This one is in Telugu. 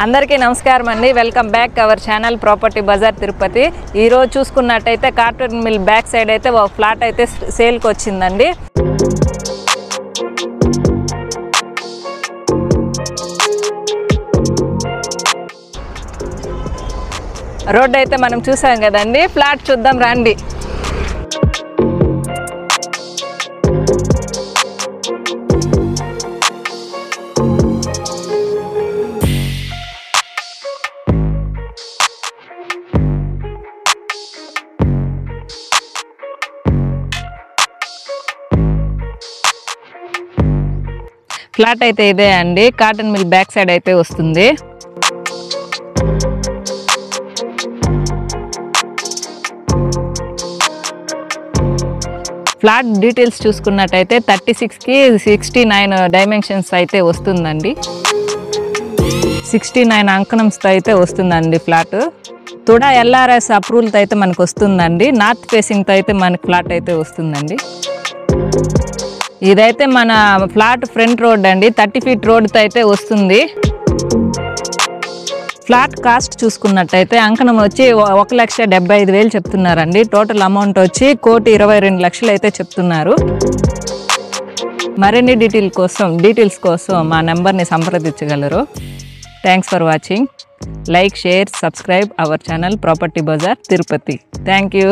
అందరికీ నమస్కారం అండి. Welcome back our channel property Bazaar Tirupati. ఈరోజు చూసుకున్నట్టయితే కాటన్ మిల్ బ్యాక్ సైడ్ అయితే ఒక ఫ్లాట్ అయితే సేల్కి వచ్చిందండి. రోడ్ అయితే మనం చూసాం కదండి. ఫ్లాట్ చూద్దాం రండి. ఫ్లాట్ అయితే ఇదే అండి. కాటన్ మిల్ బ్యాక్ సైడ్ అయితే వస్తుంది. ఫ్లాట్ డీటెయిల్స్ చూసుకున్నట్టయితే 36కి 69 డైమెన్షన్స్ అయితే వస్తుందండి. 69 అంకణంతో అయితే వస్తుందండి ఫ్లాట్. తుడా LRS అప్రూవల్తో అయితే మనకు వస్తుందండి. నార్త్ ఫేసింగ్తో అయితే మనకి ఫ్లాట్ అయితే వస్తుందండి. ఇదైతే మన ఫ్లాట్ ఫ్రంట్ రోడ్ అండి. 30 ఫీట్ రోడ్తో అయితే వస్తుంది. ఫ్లాట్ కాస్ట్ చూసుకున్నట్టయితే అంకణం వచ్చి 1,75,000 చెప్తున్నారండి. టోటల్ అమౌంట్ వచ్చి 1,22,00,000 అయితే చెప్తున్నారు. మరిన్ని డీటెయిల్స్ కోసం మా నెంబర్ని సంప్రదించగలరు. Thanks for watching. Like, share, subscribe our channel property Bazaar Tirupati. Thank you.